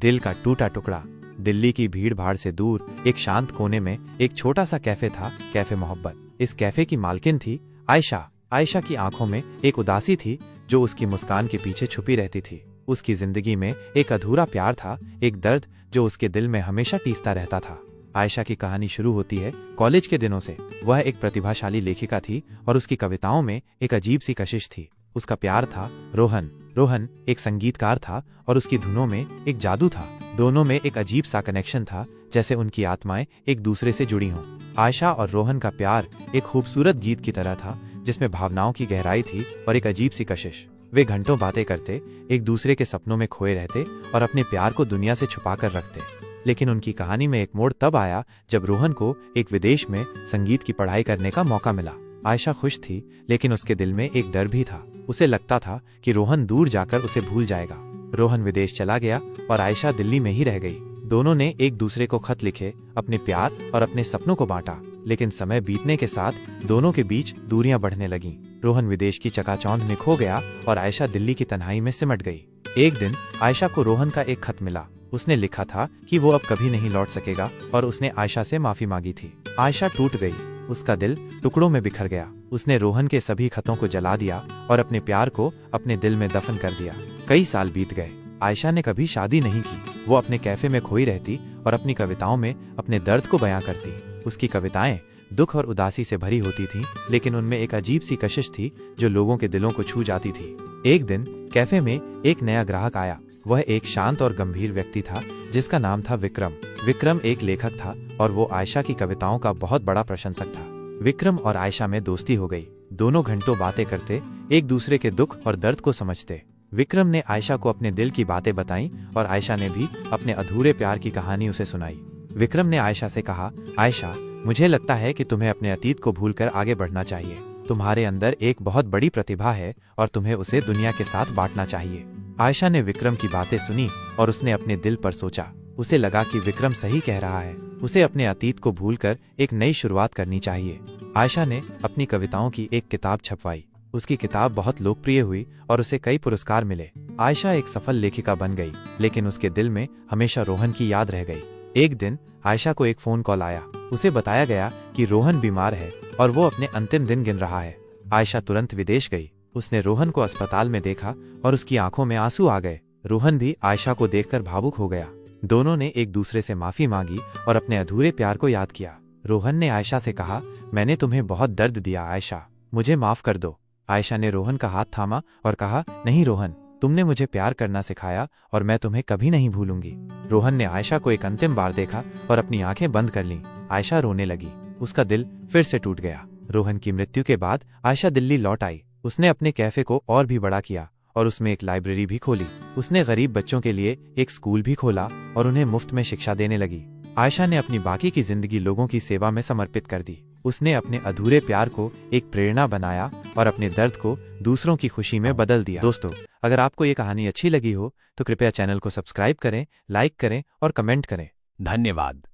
दिल का टूटा टुकड़ा। दिल्ली की भीड़ भाड़ से दूर एक शांत कोने में एक छोटा सा कैफे था, कैफे मोहब्बत। इस कैफे की मालकिन थी आयशा। आयशा की आंखों में एक उदासी थी जो उसकी मुस्कान के पीछे छुपी रहती थी। उसकी जिंदगी में एक अधूरा प्यार था, एक दर्द जो उसके दिल में हमेशा टीसता रहता था। आयशा की कहानी शुरू होती है कॉलेज के दिनों से। वह एक प्रतिभाशाली लेखिका थी और उसकी कविताओं में एक अजीब सी कशिश थी। उसका प्यार था रोहन। रोहन एक संगीतकार था और उसकी धुनों में एक जादू था। दोनों में एक अजीब सा कनेक्शन था, जैसे उनकी आत्माएं एक दूसरे से जुड़ी हों। आयशा और रोहन का प्यार एक खूबसूरत गीत की तरह था, जिसमें भावनाओं की गहराई थी और एक अजीब सी कशिश। वे घंटों बातें करते, एक दूसरे के सपनों में खोए रहते और अपने प्यार को दुनिया से छुपा कर रखते। लेकिन उनकी कहानी में एक मोड़ तब आया जब रोहन को एक विदेश में संगीत की पढ़ाई करने का मौका मिला। आयशा खुश थी, लेकिन उसके दिल में एक डर भी था। उसे लगता था कि रोहन दूर जाकर उसे भूल जाएगा। रोहन विदेश चला गया और आयशा दिल्ली में ही रह गई। दोनों ने एक दूसरे को खत लिखे, अपने प्यार और अपने सपनों को बांटा। लेकिन समय बीतने के साथ दोनों के बीच दूरियां बढ़ने लगीं। रोहन विदेश की चकाचौंध में खो गया और आयशा दिल्ली की तन्हाई में सिमट गई। एक दिन आयशा को रोहन का एक खत मिला। उसने लिखा था कि वो अब कभी नहीं लौट सकेगा और उसने आयशा से माफी मांगी थी। आयशा टूट गई, उसका दिल टुकड़ों में बिखर गया। उसने रोहन के सभी खतों को जला दिया और अपने प्यार को अपने दिल में दफन कर दिया। कई साल बीत गए। आयशा ने कभी शादी नहीं की। वो अपने कैफे में खोई रहती और अपनी कविताओं में अपने दर्द को बयां करती। उसकी कविताएं दुख और उदासी से भरी होती थीं, लेकिन उनमें एक अजीब सी कशिश थी जो लोगों के दिलों को छू जाती थी। एक दिन कैफे में एक नया ग्राहक आया। वह एक शांत और गंभीर व्यक्ति था जिसका नाम था विक्रम। विक्रम एक लेखक था और वो आयशा की कविताओं का बहुत बड़ा प्रशंसक था। विक्रम और आयशा में दोस्ती हो गई। दोनों घंटों बातें करते, एक दूसरे के दुख और दर्द को समझते। विक्रम ने आयशा को अपने दिल की बातें बताईं और आयशा ने भी अपने अधूरे प्यार की कहानी उसे सुनाई। विक्रम ने आयशा से कहा, आयशा, मुझे लगता है कि तुम्हें अपने अतीत को भूलकर आगे बढ़ना चाहिए। तुम्हारे अंदर एक बहुत बड़ी प्रतिभा है और तुम्हें उसे दुनिया के साथ बांटना चाहिए। आयशा ने विक्रम की बातें सुनी और उसने अपने दिल पर सोचा। उसे लगा कि विक्रम सही कह रहा है। उसे अपने अतीत को भूलकर एक नई शुरुआत करनी चाहिए। आयशा ने अपनी कविताओं की एक किताब छपवाई। उसकी किताब बहुत लोकप्रिय हुई और उसे कई पुरस्कार मिले। आयशा एक सफल लेखिका बन गई, लेकिन उसके दिल में हमेशा रोहन की याद रह गई। एक दिन आयशा को एक फोन कॉल आया। उसे बताया गया कि रोहन बीमार है और वो अपने अंतिम दिन गिन रहा है। आयशा तुरंत विदेश गई। उसने रोहन को अस्पताल में देखा और उसकी आंखों में आंसू आ गए। रोहन भी आयशा को देखकर भावुक हो गया। दोनों ने एक दूसरे से माफी मांगी और अपने अधूरे प्यार को याद किया। रोहन ने आयशा से कहा, मैंने तुम्हें बहुत दर्द दिया आयशा, मुझे माफ कर दो। आयशा ने रोहन का हाथ थामा और कहा, नहीं रोहन, तुमने मुझे प्यार करना सिखाया और मैं तुम्हें कभी नहीं भूलूंगी। रोहन ने आयशा को एक अंतिम बार देखा और अपनी आंखें बंद कर लीं। आयशा रोने लगी। उसका दिल फिर से टूट गया। रोहन की मृत्यु के बाद आयशा दिल्ली लौट आई। उसने अपने कैफे को और भी बड़ा किया और उसमें एक लाइब्रेरी भी खोली। उसने गरीब बच्चों के लिए एक स्कूल भी खोला और उन्हें मुफ्त में शिक्षा देने लगी। आयशा ने अपनी बाकी की जिंदगी लोगों की सेवा में समर्पित कर दी। उसने अपने अधूरे प्यार को एक प्रेरणा बनाया और अपने दर्द को दूसरों की खुशी में बदल दिया। दोस्तों, अगर आपको ये कहानी अच्छी लगी हो तो कृपया चैनल को सब्सक्राइब करें, लाइक करें और कमेंट करें। धन्यवाद।